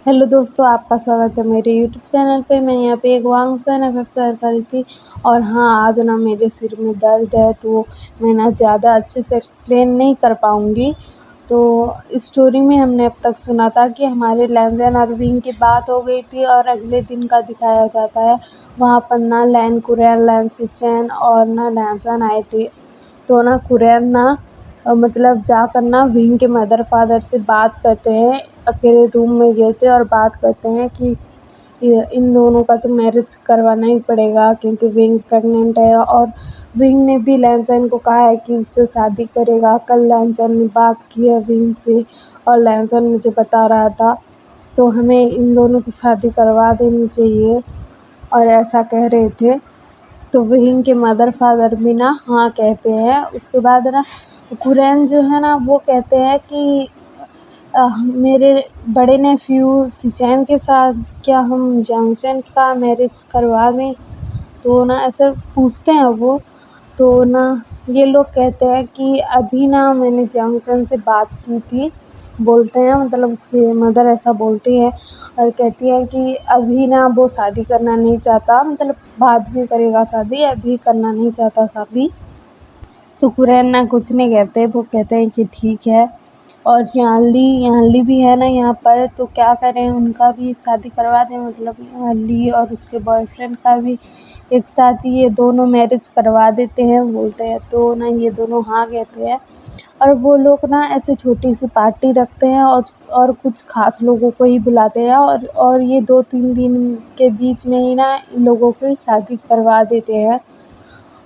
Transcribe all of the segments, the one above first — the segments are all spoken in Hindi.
हेलो दोस्तों, आपका स्वागत है मेरे यूट्यूब चैनल पे। मैं यहाँ पे एक वांगसन एफएफ शेयर कर रही थी। और हाँ, आज ना मेरे सिर में दर्द है, तो मैं ना ज़्यादा अच्छे से एक्सप्लेन नहीं कर पाऊँगी। तो इस स्टोरी में हमने अब तक सुना था कि हमारे लैनज़न और विंग की बात हो गई थी और अगले दिन का दिखाया जाता है। वहाँ पर ना लैन कुरैन, लैन सिचेन और ना लैनज़न आए थे। तो ना कुरैन ना मतलब जाकर ना विंग के मदर फादर से बात करते हैं। अकेले रूम में गए थे और बात करते हैं कि ये इन दोनों का तो मैरिज करवाना ही पड़ेगा, क्योंकि विंग प्रेग्नेंट है। और विंग ने भी लैनसन को कहा है कि उससे शादी करेगा। कल लैनसन ने बात की है विंग से और लैनसन मुझे बता रहा था, तो हमें इन दोनों की शादी करवा देनी चाहिए और ऐसा कह रहे थे। तो विंग के मदर फादर भी ना हाँ कहते हैं। उसके बाद ना कुरैन जो है ना वो कहते हैं कि मेरे बड़े नेफ्यू सिचैन के साथ क्या हम जंगचन का मैरिज करवा दें। तो ना ऐसे पूछते हैं वो। तो ना ये लोग कहते हैं कि अभी ना मैंने जंगचन से बात की थी, बोलते हैं, मतलब उसकी मदर ऐसा बोलती है और कहती है कि अभी ना वो शादी करना नहीं चाहता, मतलब बाद में करेगा शादी, अभी करना नहीं चाहता शादी। तो कुरैन ना कुछ नहीं कहते, वो कहते हैं कि ठीक है। और यांली भी है ना यहाँ पर, तो क्या करें, उनका भी शादी करवा दें, मतलब यांली और उसके बॉयफ्रेंड का भी एक साथ ही ये दोनों मैरिज करवा देते हैं बोलते हैं। तो ना ये दोनों हाँ कहते हैं और वो लोग ना ऐसे छोटी सी पार्टी रखते हैं और कुछ ख़ास लोगों को ही बुलाते हैं और ये 2-3 दिन के बीच में ही ना इन लोगों की शादी करवा देते हैं।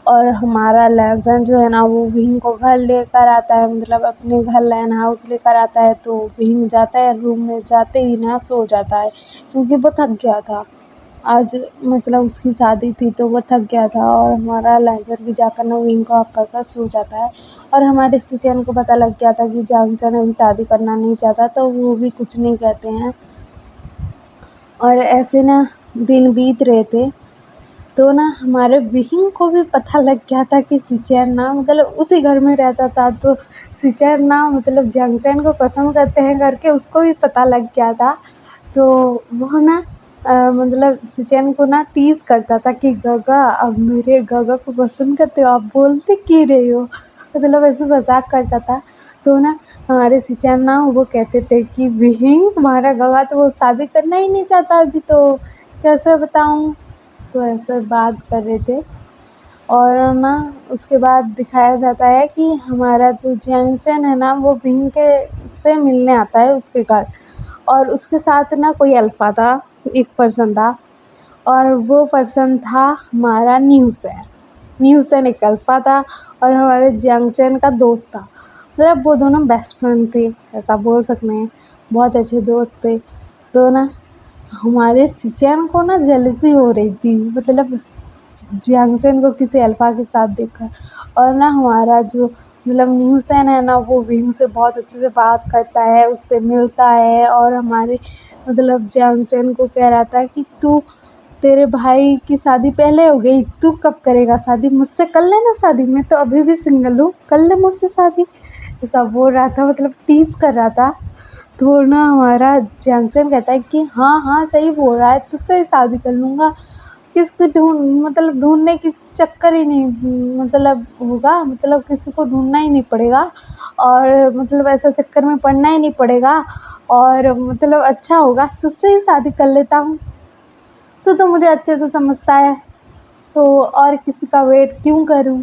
और हमारा लैनसन जो है ना वो विंग को घर लेकर आता है, मतलब अपने घर लैन हाउस लेकर आता है। तो विंग जाता है, रूम में जाते ही ना सो जाता है, क्योंकि वो थक गया था आज, मतलब उसकी शादी थी तो वो थक गया था। और हमारा लैनसन भी जाकर ना विंग को हक कर सो जाता है। और हमारे सिचेन को पता लग गया था कि जंगचन अभी शादी करना नहीं चाहता, तो वो भी कुछ नहीं कहते हैं। और ऐसे ना दिन बीत रहे थे। तो ना हमारे विहिंग को भी पता लग गया था कि सिचैन ना मतलब उसी घर में रहता था, तो सिचैन ना मतलब जंगचैन को पसंद करते हैं करके उसको भी पता लग गया था। तो वो ना मतलब सिचैन को ना टीज़ करता था कि गगा, अब मेरे गगा को पसंद करते हो, आप बोलते क्यों रहे हो, मतलब ऐसे मजाक करता था। तो ना हमारे सिचैन ना वो कहते थे कि विहिंग तुम्हारा गगा तो वो शादी करना ही नहीं चाहता अभी, तो कैसे बताऊँ। तो ऐसे बात कर रहे थे। और ना उसके बाद दिखाया जाता है कि हमारा जो जैंगचन है ना वो विंग के से मिलने आता है उसके घर। और उसके साथ ना कोई अल्फ़ा था, एक पर्सन था, और वो पर्सन था हमारा न्यूसन। न्यूसन एक अल्फ़ा था और हमारे जैंगचन का दोस्त था, मतलब वो दोनों बेस्ट फ्रेंड थे, ऐसा बोल सकते हैं, बहुत अच्छे दोस्त थे। तो ना हमारे सिचैन को ना जेलसी हो रही थी, मतलब जैंगचन को किसी अल्फ़ा के साथ देखकर। और ना हमारा जो मतलब न्यूसन है ना वो विंग से बहुत अच्छे से बात करता है, उससे मिलता है। और हमारे मतलब जैंगचन को कह रहा था कि तू, तेरे भाई की शादी पहले हो गई, तू कब करेगा शादी, मुझसे कर लेना शादी, मैं तो अभी भी सिंगल हूँ, कर ले मुझसे शादी, ऐसा बोल रहा था, मतलब टीज़ कर रहा था। तो ना हमारा जैंगचन कहता है कि हाँ हाँ सही बोल रहा है, तुझसे ही शादी कर लूँगा, किसको मतलब ढूँढने की चक्कर ही नहीं, मतलब होगा, मतलब किसी को ढूँढना ही नहीं पड़ेगा, और मतलब ऐसा चक्कर में पड़ना ही नहीं पड़ेगा, और मतलब अच्छा होगा, तुझसे ही शादी कर लेता हूँ, तू तो मुझे अच्छे से समझता है, तो और किसी का वेट क्यों करूँ,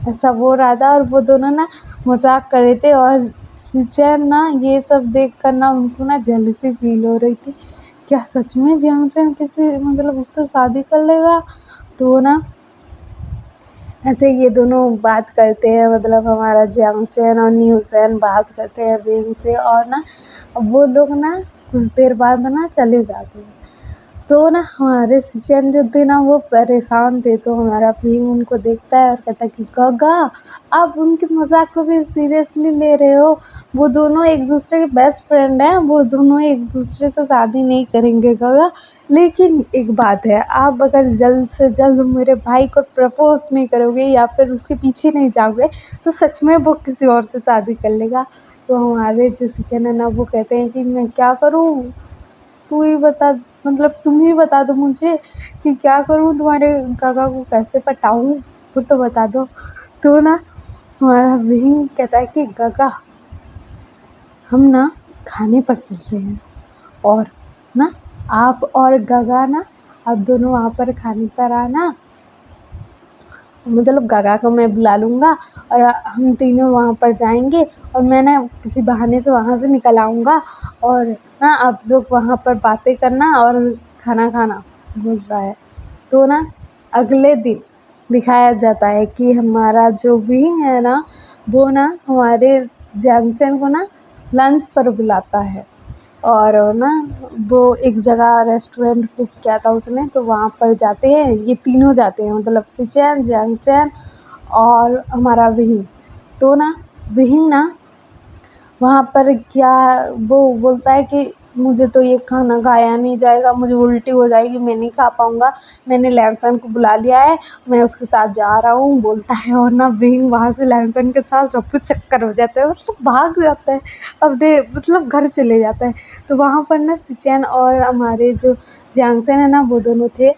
ऐसा बोल रहा था। और वो दोनों ना मजाक कर रहे थे। और सिचैन ना ये सब देख कर ना उनको ना जेलसी फील हो रही थी, क्या सच में जंगचन किसी मतलब उससे शादी कर लेगा। तो ना ऐसे ये दोनों बात करते हैं, मतलब हमारा जंगचन और न्यूसन बात करते हैं विंग से। और ना वो लोग ना कुछ देर बाद ना चले जाते हैं। तो ना हमारे सिचन जो थे ना वो परेशान थे। तो हमारा विंग उनको देखता है और कहता है कि गगा, आप उनके मजाक को भी सीरियसली ले रहे हो, वो दोनों एक दूसरे के बेस्ट फ्रेंड हैं, वो दोनों एक दूसरे से शादी नहीं करेंगे गगा। लेकिन एक बात है, आप अगर जल्द से जल्द मेरे भाई को प्रपोज नहीं करोगे या फिर उसके पीछे नहीं जाओगे तो सच में वो किसी और से शादी कर लेगा। तो हमारे जो सिचन है ना वो कहते हैं कि मैं क्या करूँ, तू ही बता, मतलब तुम ही बता दो मुझे कि क्या करूँ, तुम्हारे काका को कैसे पटाऊँ, वो तो बता दो। तो ना हमारा विंग कहता है कि काका हम ना खाने पर चलते हैं, और ना आप और गगा ना आप दोनों वहाँ पर खाने पर आना, मतलब गगा को मैं बुला लूँगा और हम तीनों वहाँ पर जाएंगे, और मैं ना किसी बहाने से वहाँ से निकल आऊँगा, और ना आप लोग वहाँ पर बातें करना और खाना खाना बोलता है। तो ना अगले दिन दिखाया जाता है कि हमारा जो विंग है ना वो ना हमारे जैंगचैन को ना लंच पर बुलाता है, और ना वो एक जगह रेस्टोरेंट बुक किया था उसने, तो वहाँ पर जाते हैं, ये तीनों जाते हैं, मतलब सिचैन, जैंगचैन और हमारा विहिंग। तो ना विहिंग ना वहाँ पर क्या वो बोलता है कि मुझे तो ये खाना खाया नहीं जाएगा, मुझे उल्टी हो जाएगी, मैं नहीं खा पाऊँगा, मैंने लैनसन को बुला लिया है, मैं उसके साथ जा रहा हूँ बोलता है। और ना विंग वहाँ से लैनसन के साथ रफू चक्कर हो जाता है, मतलब भाग जाता है अपने, मतलब घर चले जाता है। तो वहाँ पर ना सिचैन और हमारे जो जियांगचैन है ना वो दोनों थे।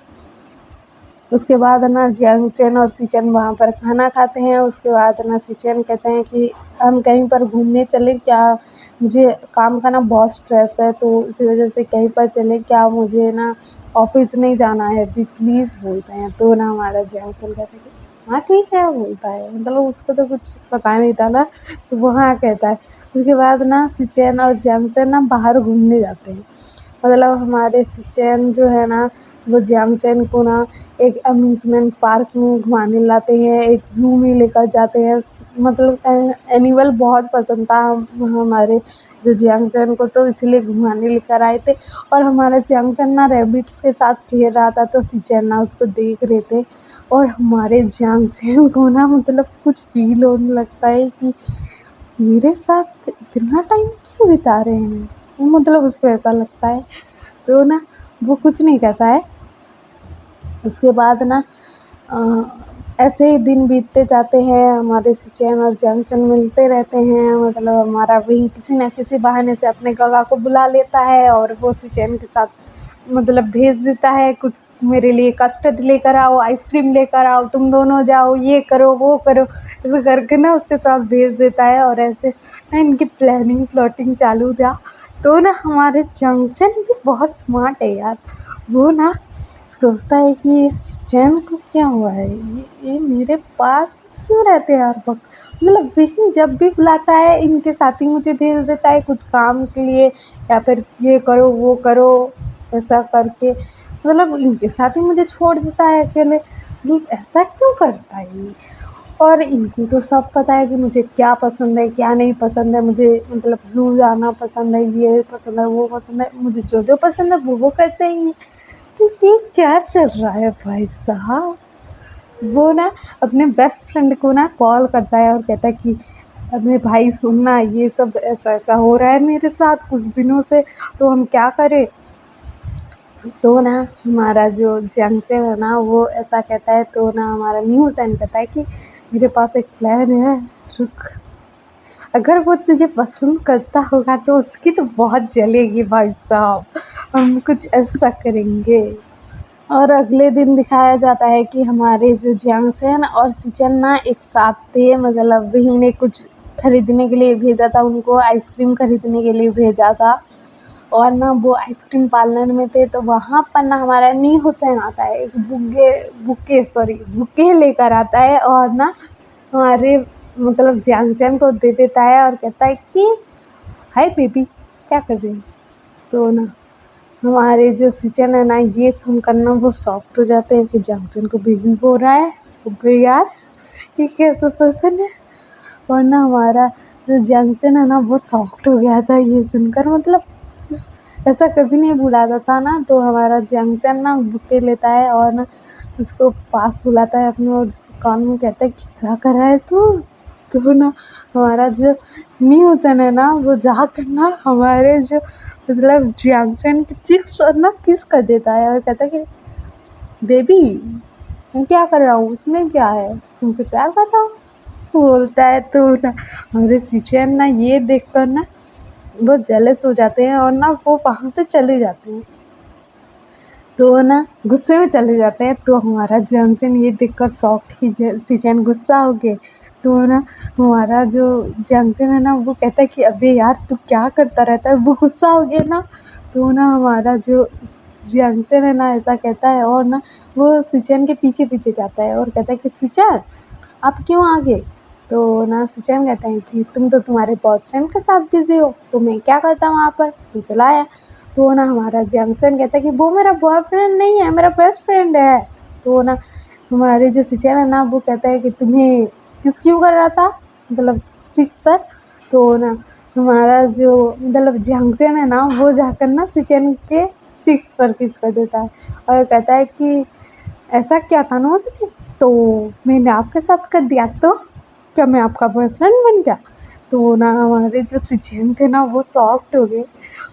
उसके बाद ना जियांगचैन और सिचैन वहाँ पर खाना खाते हैं। उसके बाद ना सिचैन कहते हैं कि हम कहीं पर घूमने चलें क्या, मुझे काम का ना बहुत स्ट्रेस है, तो इसी वजह से कहीं पर चलें क्या, मुझे ना ऑफिस नहीं जाना है अभी प्लीज़ बोलते हैं। तो ना हमारा जियांगचैन कहता है कि हाँ ठीक है बोलता है, मतलब उसको तो कुछ पता नहीं था ना, तो वो हाँ कहता है। उसके बाद ना सिचैन और जियांगचैन ना बाहर घूमने जाते हैं, मतलब हमारे सिचैन जो है ना वो जियांगचैन को ना एक अम्यूज़मेंट पार्क में घुमाने लाते हैं, एक ज़ू में लेकर जाते हैं, मतलब एनिमल बहुत पसंद था हमारे जो जियांगचैन को, तो इसलिए घुमाने लेकर आए थे। और हमारा जियांगचैन ना रैबिट्स के साथ खेल रहा था, तो सिचैन ना उसको देख रहे थे, और हमारे जियांगचैन को ना मतलब कुछ फील होने लगता है कि मेरे साथ इतना टाइम क्यों बिता रहे हैं, मतलब उसको ऐसा लगता है। तो ना वो कुछ नहीं कहता है। उसके बाद ना ऐसे ही दिन बीतते जाते हैं, हमारे सिचैन और जियांगचैन मिलते रहते हैं, मतलब हमारा विंग किसी न किसी बहाने से अपने गगा को बुला लेता है, और वो सिचैन के साथ मतलब भेज देता है कुछ, मेरे लिए कस्टर्ड लेकर आओ, आइसक्रीम लेकर आओ, तुम दोनों जाओ, ये करो वो करो, ऐसे करके ना उसके साथ भेज देता है, और ऐसे ना इनकी प्लानिंग प्लॉटिंग चालू था। तो ना हमारे जियांगचैन भी बहुत स्मार्ट है यार, वो ना सोचता है कि इस चैन को क्या हुआ है, ये मेरे पास क्यों रहते हैं हर वक्त, मतलब विन जब भी बुलाता है इनके साथ ही मुझे भेज देता है कुछ काम के लिए, या फिर ये करो वो करो ऐसा करके, मतलब इनके साथ ही मुझे छोड़ देता है अकेले, मतलब ऐसा क्यों करता है ये। और इनको तो सब पता है कि मुझे क्या पसंद है क्या नहीं पसंद है, मुझे मतलब ज़ू जाना पसंद है, ये पसंद है वो पसंद है, मुझे जो जो पसंद है वो करते ही हैं। तो ये क्या चल रहा है भाई साहब। वो ना अपने बेस्ट फ्रेंड को ना कॉल करता है और कहता है कि अरे भाई सुनना, ये सब ऐसा ऐसा हो रहा है मेरे साथ कुछ दिनों से, तो हम क्या करें। तो ना हमारा जो जियांगचैन है ना वो ऐसा कहता है, तो ना हमारा न्यू सैन कहता है कि मेरे पास एक प्लान है, रुक, अगर वो तुझे पसंद करता होगा तो उसकी तो बहुत जलेगी भाई साहब, हम कुछ ऐसा करेंगे। और अगले दिन दिखाया जाता है कि हमारे जो जियांगचैन और सिचेन ना एक साथ थे, मतलब विंग ने कुछ खरीदने के लिए भेजा था उनको, आइसक्रीम खरीदने के लिए भेजा था, और ना वो आइसक्रीम पार्लर में थे, तो वहाँ पर ना हमारा नी हुसैन आता है, एक बुके लेकर आता है, और ना हमारे मतलब जियांगचैन को दे देता है और कहता है कि हाय बेबी क्या कर रही हो। तो ना हमारे जो सिचन है ना ये सुनकर ना वो सॉफ्ट हो जाते हैं कि जियांगचैन को बेबी बोल रहा है, अबे यार ये कैसा पर्सन है। और ना हमारा जो जियांगचैन है ना वो सॉफ्ट हो गया था ये सुनकर, मतलब ऐसा कभी नहीं बुलाता था ना। तो हमारा जियांगचैन ना बुके लेता है और ना उसको पास बुलाता है अपने, और उसके कान में कहता है कि क्या कर रहा है तू। तो ना हमारा जो न्यूज़न है ना वो जाकर ना हमारे जो मतलब जियांगचैन की चिक्स और ना किस कर देता है, और कहता है कि बेबी मैं क्या कर रहा हूँ, उसमें क्या है, तुमसे प्यार कर रहा हूँ बोलता है। तो ना हमारे सिचेन ना ये देखकर ना बहुत जेलस हो जाते हैं और ना वो वहाँ से चले जाते हैं। तो ना गुस्से में चले जाते हैं। तो हमारा जमचन ये देखकर शॉक्ड कि शिचेन गुस्सा हो गए। तो ना हमारा जो जमचन है ना वो कहता है कि अबे यार तू क्या करता रहता है, वो गुस्सा हो गया ना। तो ना हमारा जो जमचन है ना ऐसा कहता है और ना वो शिचेन के पीछे पीछे जाता है और कहता है कि शिचेन आप क्यों आ गए। तो ना शिचेन कहते हैं कि तुम तो तुम्हारे बॉयफ्रेंड के साथ बिजी हो, तो मैं क्या करता वहाँ पर, तू चला आया। तो ना हमारा जमचन कहता है कि वो मेरा बॉयफ्रेंड नहीं है, मेरा बेस्ट फ्रेंड है। तो ना हमारे जो शिचेन है ना वो कहता है कि तुम्हें किस क्यों कर रहा था, मतलब चिक्स पर। तो ना हमारा जो मतलब जमचन है ना वो जाकर ना शिचेन के चिक्स पर किस कर देता है और कहता है कि ऐसा क्या था ना उसने, तो मैंने आपके साथ कर दिया तो क्या मैं आपका बॉयफ्रेंड बन गया। तो ना हमारे जो शिचेन थे ना वो सॉफ्ट हो गए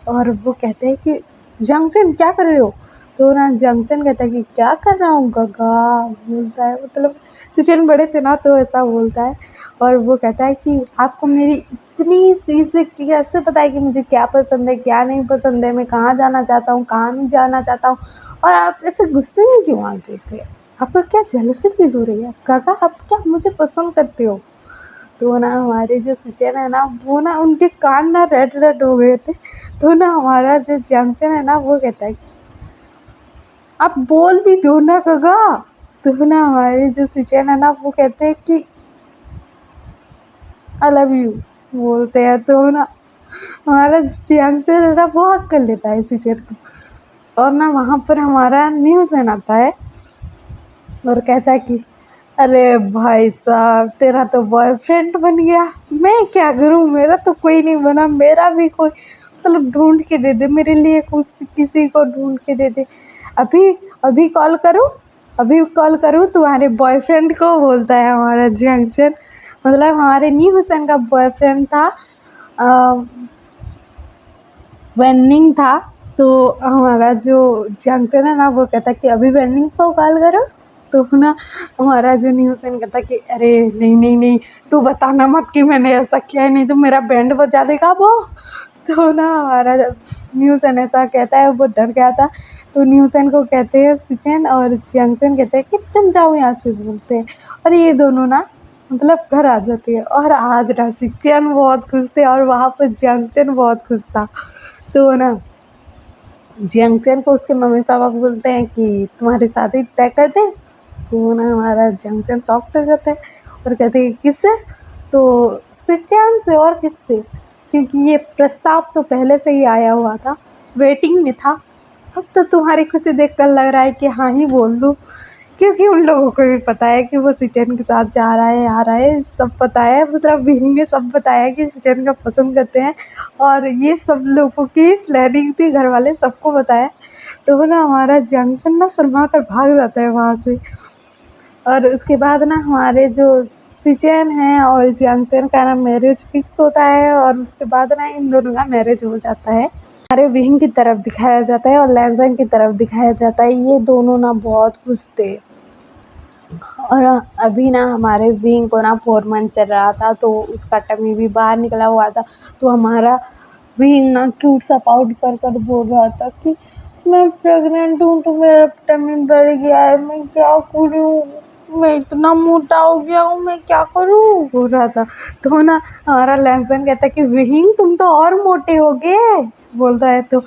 और वो कहते हैं कि जंक्शन क्या कर रहे हो। तो ना जंक्शन कहता है कि क्या कर रहा हूँ गगा, बोलता है, मतलब शिचेन बड़े थे ना तो ऐसा बोलता है। और वो कहता है कि आपको मेरी इतनी चीज़ें कैसे पता है कि मुझे क्या पसंद है क्या नहीं पसंद है, मैं कहाँ जाना चाहता हूँ कहाँ नहीं जाना चाहता हूँ, और आप ऐसे गुस्से में क्यों आ गए थे, आपको क्या जेलसी फील हो रही है काका, आप क्या मुझे पसंद करते हो। तो ना हमारे जो शिचेन है ना वो ना उनके कान ना रेड रेड हो गए थे। तो ना हमारा जो जंक्शन है ना वो कहता है कि आप बोल भी दो ना काका। तो ना हमारे जो शिचेन है ना वो कहते हैं कि आई लव यू बोलते हैं। तो ना हमारा जंक्शन है ना वो हक कर लेता है शिचेन को। और ना वहाँ पर हमारा न्यूज़ आता है और कहता है कि अरे भाई साहब तेरा तो बॉयफ्रेंड बन गया, मैं क्या करूँ, मेरा तो कोई नहीं बना, मेरा भी कोई मतलब ढूंढ के दे दे मेरे लिए, कुछ किसी को ढूंढ के दे दे, अभी अभी कॉल करूँ, अभी कॉल करूँ तुम्हारे बॉयफ्रेंड को, बोलता है हमारा जंक्शन। मतलब हमारे न्यू हुसैन का बॉयफ्रेंड था वेनिंग था। तो हमारा जो जंक्शन है ना वो कहता कि अभी वेनिंग को कॉल करो। तो ना हमारा जो न्यू हुसैन कहता कि अरे नहीं नहीं नहीं, तू बताना मत कि मैंने ऐसा किया है, नहीं तो मेरा बैंड बजा देगा वो। तो ना हमारा न्यू हुसैन ऐसा कहता है, वो डर गया था। तो न्यू हुसैन को कहते हैं शिचेन और जंक्शन कहते हैं कि तुम जाओ यहाँ से, बोलते हैं। और ये दोनों ना मतलब घर आ जाती है। और आज ना शिचेन बहुत खुश थे और वहाँ पर जंक्शन बहुत खुश था। तो ना जंक्शन को उसके मम्मी पापा बोलते हैं कि तुम्हारी शादी तय कर दें। तो ना हमारा जंक्शन शॉक्ड हो जाता है और कहते हैं कि किससे, तो शिचेन से, और किससे, क्योंकि ये प्रस्ताव तो पहले से ही आया हुआ था, वेटिंग में था। अब तो तुम्हारी खुशी देखकर लग रहा है कि हाँ ही बोल दूँ, क्योंकि उन लोगों को भी पता है कि वो शिचेन के साथ जा रहा है आ रहा है, सब पता है, मतलब विंग ने सब बताया कि शिचेन का पसंद करते हैं। और ये सब लोगों की प्लानिंग थी, घर वाले सबको बताया। तो ना हमारा जंक्शन ना शर्मा कर भाग जाता है वहाँ से। और उसके बाद ना हमारे जो शिचेन हैं और जंक्शन का ना मैरिज फिक्स होता है। और उसके बाद ना इन दोनों का मैरिज हो जाता है। हमारे विंग की तरफ दिखाया जाता है और लैंजन की तरफ दिखाया जाता है, ये दोनों ना बहुत खुश थे। और अभी ना हमारे विंग को ना 4 मंथ चल रहा था, तो उसका टमी भी बाहर निकला हुआ था। तो हमारा विंग ना क्यूट सा पाउट कर कर बोल रहा था कि मैं प्रेग्नेंट हूँ, तो मेरा टमी बढ़ गया है, मैं क्या करूँ, मैं इतना मोटा हो गया हूँ, मैं क्या करूँ, बोल रहा था। तो ना हमारा लैंसन कहता है कि विंग तुम तो और मोटे हो गए, बोलता है। तो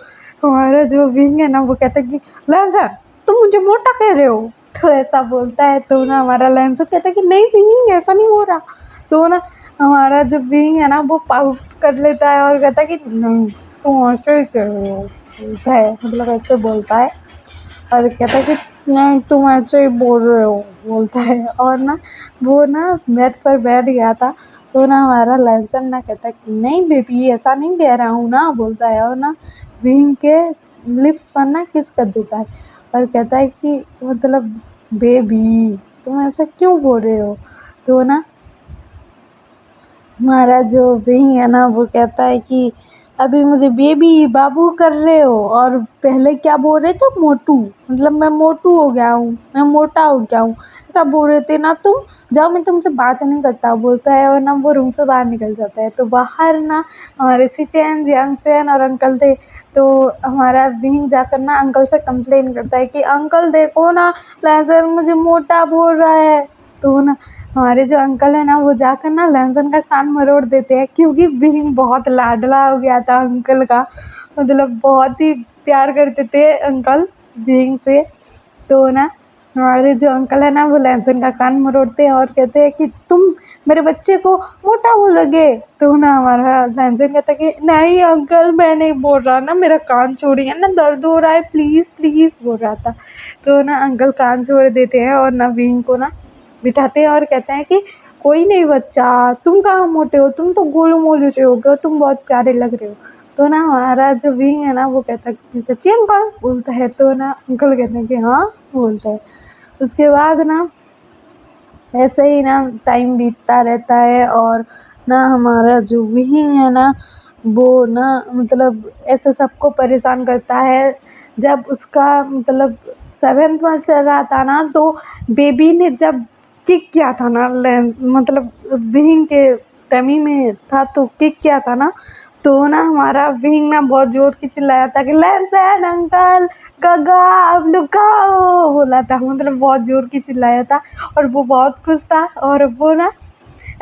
हमारा जो विंग है ना वो कहता है कि लैंसन तुम मुझे मोटा कह रहे हो, तो ऐसा बोलता है। तो ना हमारा लैंसन कहता है कि नहीं विंग ऐसा नहीं हो रहा। तो ना हमारा जो विंग है ना वो पाउट कर लेता है और कहता है कि नहीं तुम ऐसे ही कह रहे हो, बोलता है, मतलब ऐसे बोलता है। और कहता है कि नहीं तुम ऐसे ही बोल रहे हो, बोलता है। और ना वो ना बेड पर बैठ गया था। तो ना हमारा लैंसन ना कहता है कि नहीं बेबी ऐसा नहीं कह रहा हूँ ना, बोलता है। और ना विंग के लिप्स पर ना किस कर देता है और कहता है कि मतलब बेबी तुम ऐसा क्यों बोल रहे हो। तो ना हमारा जो विंग है ना वो कहता है कि अभी मुझे बेबी बाबू कर रहे हो और पहले क्या बोल रहे थे, मोटू, मतलब मैं मोटू हो गया हूँ, मैं मोटा हो गया हूँ, ऐसा बोल रहे थे ना तुम। जाओ, मैं तुमसे बात नहीं करता बोलता है, और ना वो रूम से बाहर निकल जाता है। तो बाहर ना हमारे सिचैन, जियांगचैन और अंकल थे। तो हमारा विंग जाकर ना अंकल से कंप्लेन करता है कि अंकल देखो ना, लैजर मुझे मोटा बोल रहा है। तो ना हमारे जो अंकल है ना, वो जाकर ना लहसुन का कान मरोड़ देते हैं, क्योंकि भीम बहुत लाडला हो गया था अंकल का, मतलब बहुत ही प्यार करते थे अंकल भीम से। तो ना हमारे जो अंकल है ना, वो लहसुन का कान मरोड़ते हैं और कहते हैं कि तुम मेरे बच्चे को मोटा बोलोगे। तो ना हमारा लहसुन कहता है कि नहीं अंकल, मैं नहीं बोल रहा ना, मेरा कान छोड़िए ना, दर्द हो रहा है, प्लीज़ प्लीज़ बोल रहा था। तो ना अंकल कान छोड़ देते हैं और ना भीम को ना बिठाते हैं और कहते हैं कि कोई नहीं बच्चा, तुम कहाँ मोटे हो, तुम तो गोलू मोलू से हो गए हो, तुम बहुत प्यारे लग रहे हो। तो ना हमारा जो विंग है ना, वो कहता है कि सच्ची अंकल बोलता है। तो ना अंकल कहते हैं कि हाँ बोलता है। उसके बाद ना ऐसे ही ना टाइम बीतता रहता है, और ना हमारा जो विंग है ना, वो ना मतलब ऐसे सबको परेशान करता है। जब उसका मतलब 7th मंथ चल रहा था ना, तो बेबी ने जब किक किया था ना, मतलब विंग के टमी में था तो किक किया था ना, तो ना हमारा विंग ना बहुत जोर की चिल्लाया था कि लैंसन अंकल, गगा अब लुकाओ बोला था, मतलब बहुत जोर की चिल्लाया था। और वो बहुत खुश था, और वो ना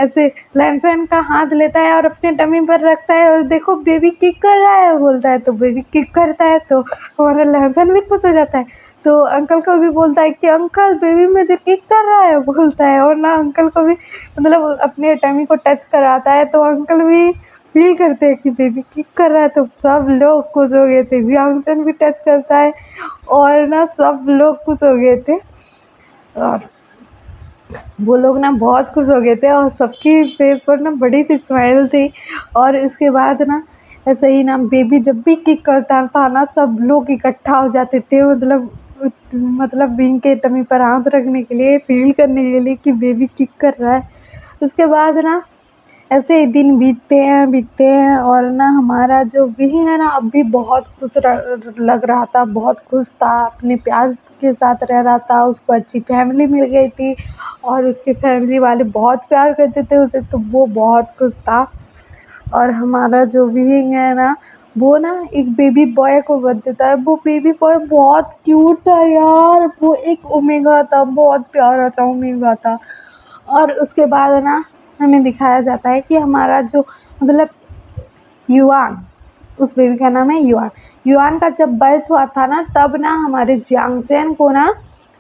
ऐसे लैंसन का हाथ लेता है और अपने टमी पर रखता है, और देखो बेबी किक कर रहा है बोलता है। तो बेबी किक करता है तो हमारा लैंसन भी खुश हो जाता है। तो अंकल को भी बोलता है कि अंकल बेबी मुझे किक कर रहा है बोलता है, और ना अंकल को भी मतलब अपने टमी को टच कराता है, तो अंकल भी फील करते हैं कि बेबी किक कर रहा है। तो सब लोग खुश हो गए थे, जियांगचन भी टच करता है, और ना सब लोग खुश हो गए थे, और वो लोग ना बहुत खुश हो गए थे, और सबकी फेस पर ना बड़ी सी स्माइल थी। और इसके बाद ना ऐसे ही ना बेबी जब भी किक करता था ना, सब लोग इकट्ठा हो जाते थे, मतलब बीन के टमी पर हाथ रखने के लिए, फील करने के लिए कि बेबी किक कर रहा है। उसके बाद ना ऐसे ही दिन बीतते हैं, और ना हमारा जो विंग है ना, अब भी बहुत खुश लग रहा था, बहुत खुश था, अपने प्यार के साथ रह रहा था, उसको अच्छी फैमिली मिल गई थी, और उसके फैमिली वाले बहुत प्यार करते थे उसे, तो वो बहुत खुश था। और हमारा जो विंग है ना, वो ना एक बेबी बॉय को बर्थ देता है। वो बेबी बॉय बहुत क्यूट था यार, वो एक ओमेगा था, बहुत प्यारा सा ओमेगा था। और उसके बाद ना हमें दिखाया जाता है कि हमारा जो मतलब युआन, उस बेबी का नाम है युआन। युआन का जब बर्थ हुआ था ना, तब ना हमारे जियांगचैन को ना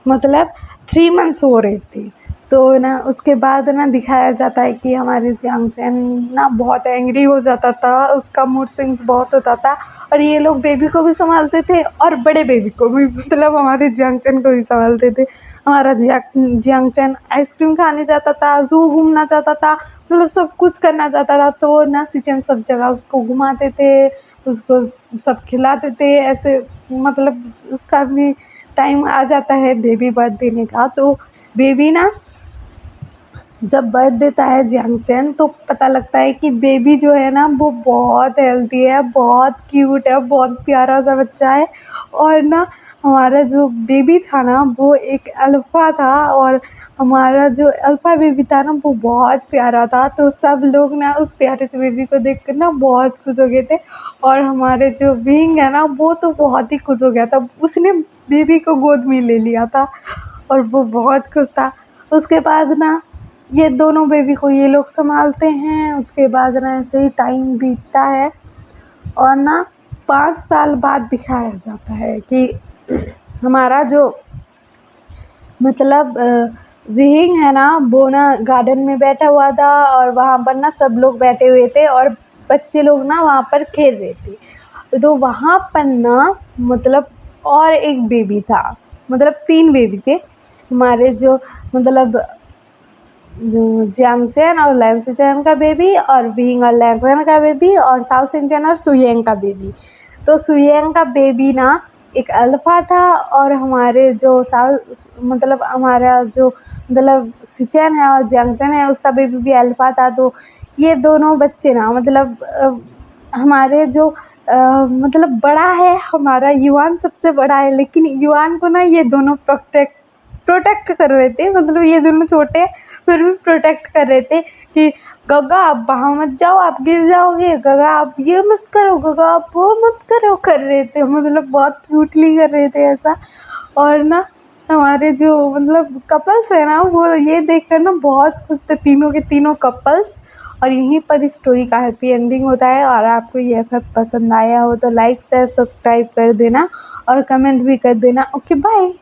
मतलब 3 मंथ्स हो रहे थे। तो ना उसके बाद ना दिखाया जाता है कि हमारे जियांगचैन ना बहुत एंग्री हो जाता था, उसका मूड स्विंग्स बहुत होता था, और ये लोग बेबी को भी संभालते थे और बड़े बेबी को भी, मतलब हमारे जियांगचैन को भी संभालते थे। हमारा जियांगचैन आइसक्रीम खाने जाता था, ज़ू घूमना चाहता था, मतलब सब कुछ करना चाहता था। तो ना सिचन सब जगह उसको घुमाते थे, उसको सब खिलाते थे ऐसे, मतलब उसका भी टाइम आ जाता है बेबी बर्थ देने का। तो बेबी ना जब बर्थ देता है जियांगचैन, तो पता लगता है कि बेबी जो है ना, वो बहुत हेल्दी है, बहुत क्यूट है, बहुत प्यारा सा बच्चा है। और ना हमारा जो बेबी था ना, वो एक अल्फ़ा था, और हमारा जो अल्फ़ा बेबी था ना, वो बहुत प्यारा था। तो सब लोग ना उस प्यारे से बेबी को देखकर ना बहुत खुश हो गए थे, और हमारे जो विंग है ना, वो तो बहुत ही खुश हो गया था, उसने बेबी को गोद में ले लिया था, और वो बहुत खुश था। उसके बाद ना ये दोनों बेबी को ये लोग संभालते हैं। उसके बाद ना ऐसे ही टाइम बीतता है, और ना 5 साल बाद दिखाया जाता है कि हमारा जो मतलब विंग है ना, वो ना गार्डन में बैठा हुआ था, और वहाँ पर ना सब लोग बैठे हुए थे, और बच्चे लोग ना वहाँ पर खेल रहे थे। तो वहाँ पर ना मतलब और एक बेबी था, मतलब 3 बेबी थे हमारे, जो मतलब जियांगचैन और लैंसचैन का बेबी, और विंग और लैंसन का बेबी, और साउथ सिंचन और सुयेंग का बेबी। तो सुयेंग का बेबी ना एक अल्फ़ा था, और हमारे जो मतलब हमारा जो मतलब सिचन है और जियांगचैन है, उसका बेबी भी अल्फ़ा था। तो ये दोनों बच्चे ना मतलब हमारे जो मतलब बड़ा है हमारा युवान सबसे बड़ा है, लेकिन युवान को ना ये दोनों प्रोटेक्ट कर रहे थे, मतलब ये दोनों छोटे हैं फिर भी प्रोटेक्ट कर रहे थे कि गगा आप वहाँ मत जाओ, आप गिर जाओगे, गगा आप ये मत करो, गगा आप वो मत करो, कर रहे थे, मतलब बहुत क्यूटली कर रहे थे ऐसा। और ना हमारे जो मतलब कपल्स है ना, वो ये देखकर ना बहुत खुश थे, तीनों के तीनों कपल्स। और यहीं पर इस स्टोरी का हैप्पी एंडिंग होता है। और आपको ये सब पसंद आया हो तो लाइक शेयर सब्सक्राइब कर देना और कमेंट भी कर देना। Okay bye.